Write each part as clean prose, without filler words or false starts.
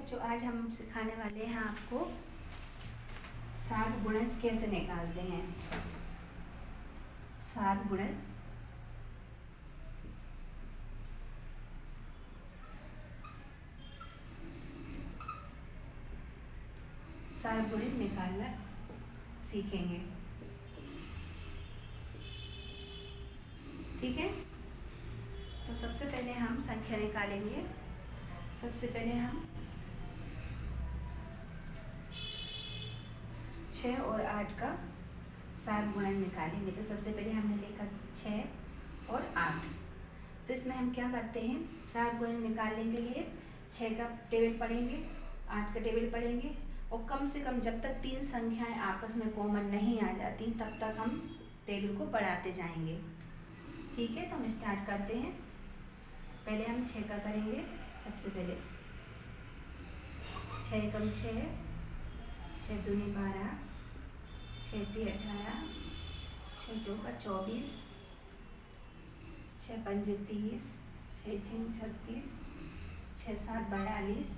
बच्चों, आज हम सिखाने वाले हैं आपको सात गुणज कैसे निकालते हैं। सात गुणज निकालना सीखेंगे। ठीक है, तो सबसे पहले हम संख्या निकालेंगे। सबसे पहले हम 6 और 8 का सात गुणज निकालेंगे। तो सबसे पहले हमने लिखा 6 और 8। तो इसमें हम क्या करते हैं, सात गुणज निकालने के लिए 6 का टेबल पढ़ेंगे, 8 का टेबल पढ़ेंगे और कम से कम जब तक तीन संख्याएं आपस में कॉमन नहीं आ जाती तब तक हम टेबल को बढ़ाते जाएंगे। ठीक है, तो हम स्टार्ट करते हैं। पहले हम 6 का करेंगे। सबसे पहले 6 कम 6, 6 दूनी 12, 6 ती 18, 6 चौका 24, 6 पंजे 30, 6 छीं 36, 6 सात 42,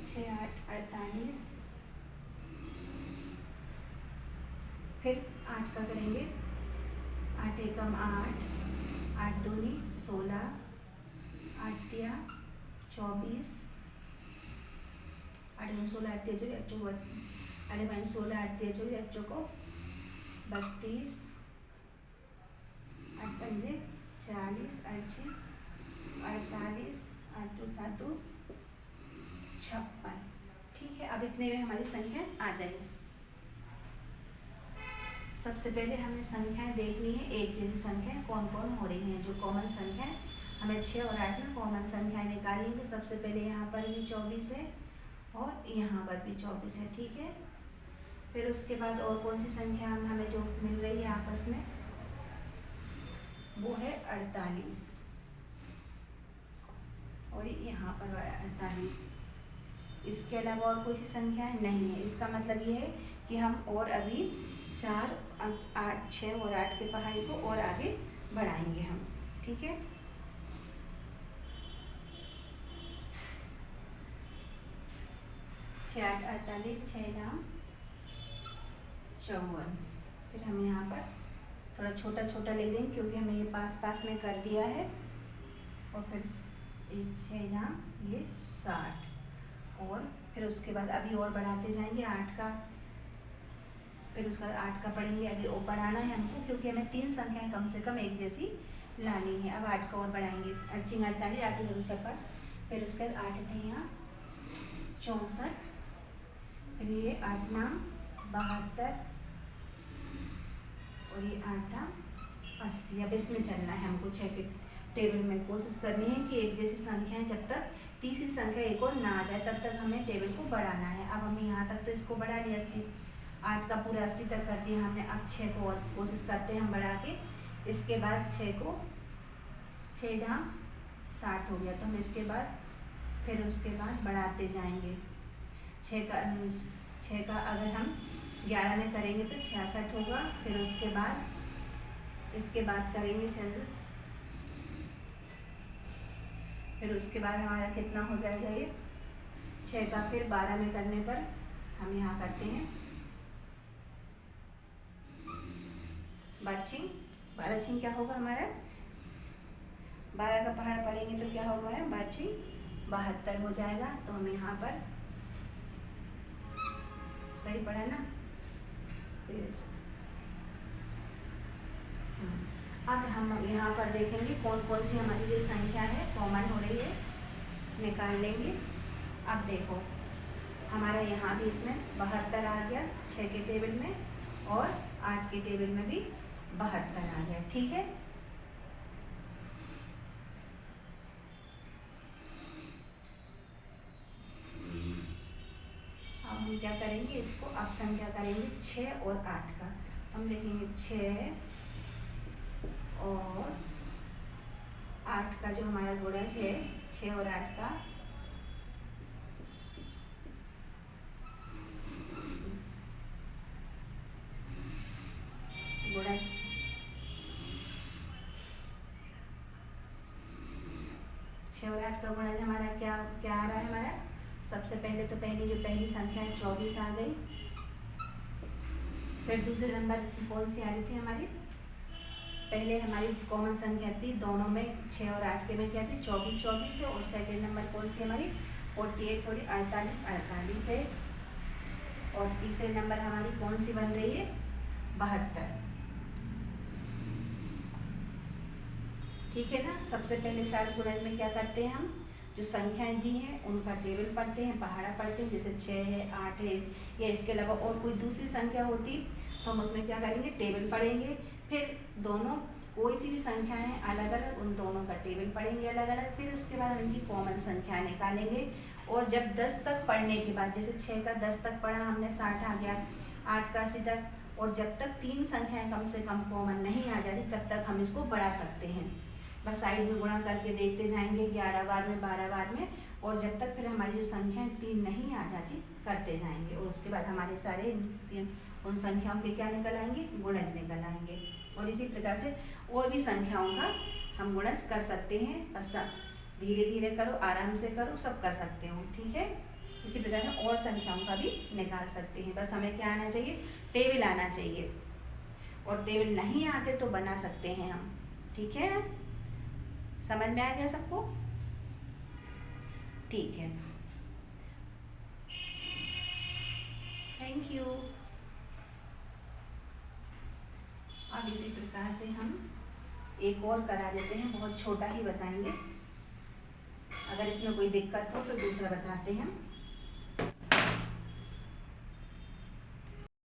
6 आठ 48। फिर 8 का करेंगे। 8 एकम 8, 8 दूनी 16, 8 तिया 24, 8 16 8 तिया 24, 8 16 8 तिया 24, 8 चौको 32, 8 पंजे 40, 8 छीं 48, 8 दो 7 दो 56। ठीक है, अब इतने में हमारी संख्या आ जाएगी। सबसे पहले हमें संख्याएं देखनी है, एक जैसी संख्याएं कौन कौन हो रही हैं। जो कॉमन संख्या है, हमें 6 और 8 में कॉमन संख्याएं निकालनी है। तो सबसे पहले यहाँ पर भी 24 है और यहाँ पर भी 24 है। ठीक है, फिर उसके बाद और कौन सी संख्या हमें जो मिल रही है आपस में, वो है 48 और यहाँ पर 48। इसके अलावा और कोई सी संख्या नहीं है। इसका मतलब ये है कि हम और अभी 4 8 6 और 8 के पहाड़ी को और आगे बढ़ाएंगे हम। ठीक है, छः 8 48, 6 नाम 54। फिर हम यहाँ पर थोड़ा छोटा छोटा ले देंगे क्योंकि हमने ये पास पास में कर दिया है। और फिर 6 नाम ये 60। और फिर उसके बाद अभी और बढ़ाते जाएंगे 8 का। फिर उसके बाद 8 का पढ़ेंगे। अभी और बढ़ाना है हमको क्योंकि हमें तीन संख्याएं कम से कम एक जैसी लानी है। अब 8 का और बढ़ाएंगे। 8 चिंग 48, 8 दूनी 56। फिर उसके बाद 8 अठैया 64। फिर ये 8 नाम 72 और ये 8 नाम 80। अब इसमें चलना है हमको 6 के टेबल में। कोशिश करनी है कि एक जैसी संख्याएं जब तक तीसरी संख्या एक और ना आ जाए तब तक हमें टेबल को बढ़ाना है। अब हमने यहाँ तक तो इसको बढ़ा लिया 80, 8 का पूरा 80 तक कर दिया हमने। अब 6 को और कोशिश करते हैं हम बढ़ा के। इसके बाद 6 को 6 दाम 60 हो गया। तो हम इसके बाद फिर उसके बाद बढ़ाते जाएंगे। 6 का अगर हम 11 में करेंगे तो 66 होगा। फिर उसके बाद इसके बाद करेंगे फिर उसके बाद हमारा कितना हो जाएगा ये 6 का। फिर 12 में करने पर हम यहाँ करते हैं 12 छिंग क्या होगा हमारा, 12 का पहाड़ पढ़ेंगे तो क्या होगा हमारा 12 छिंग 72 हो जाएगा। तो हम यहाँ पर सही पढ़ा ना। अब हम यहाँ पर देखेंगे कौन कौन सी हमारी जो संख्या है कॉमन हो रही है, निकाल लेंगे। अब देखो हमारा यहाँ भी इसमें 72 आ गया 6 के टेबल में और 8 के टेबल में भी 72 आ गया। ठीक है, अब हम क्या करेंगे, इसको अब संख्या करेंगे 6 और 8 का। हम लिखेंगे 6 और 8 का जो हमारा गुणज है 6 और 8 का गुणज 6 और 8 का गुणज हमारा क्या क्या आ रहा है, हमारा सबसे पहले तो पहली संख्या है 24 आ गई। फिर दूसरे नंबर कौन सी आ रही थी हमारी, पहले हमारी कॉमन संख्या थी दोनों में 6 और 8 के में क्या थी 24 है। और सेकंड नंबर कौन सी हमारी 48 48 है। और तीसरे नंबर हमारी कौन सी बन रही है 72। ठीक है ना। सबसे पहले सारे गुणन में क्या करते हैं, हम जो संख्याएं दी हैं उनका टेबल पढ़ते हैं, पहाड़ा पढ़ते हैं। जैसे 6 है 8 है या इसके अलावा और कोई दूसरी संख्या होती तो हम उसमें क्या करेंगे तटेबल पढ़ेंगे। फिर दोनों कोई सी भी संख्याएं अलग अलग उन दोनों का टेबल पढ़ेंगे अलग अलग। फिर उसके बाद हम इनकी कॉमन संख्या निकालेंगे। और जब 10 तक पढ़ने के बाद, जैसे 6 का 10 तक पढ़ा हमने 60 आ गया, 8 का 80 तक, और जब तक 3 संख्याएं कम से कम कॉमन नहीं आ जाती तब तक हम इसको बढ़ा सकते हैं। बस साइड में गुणा करके देखते जाएंगे 11 बार में 12 बार में, और जब तक फिर हमारी जो संख्याएं 3 नहीं आ जाती करते जाएंगे। और उसके बाद हमारे सारे उन संख्याओं के क्या निकल आएंगे गुणज निकल आएंगे। और इसी प्रकार से और भी संख्याओं का हम गुणज कर सकते हैं। बस धीरे धीरे करो, आराम से करो, सब कर सकते हो। ठीक है। इसी प्रकार से और संख्याओं का भी निकाल सकते हैं। बस हमें क्या आना चाहिए टेबल आना चाहिए। और टेबल नहीं आते तो बना सकते हैं हम। ठीक है ना, समझ में आ गया सबको। ठीक है, थैंक यू। अब इसी प्रकार से हम एक और करा देते हैं, बहुत छोटा ही बताएंगे। अगर इसमें कोई दिक्कत हो तो दूसरा बताते हैं।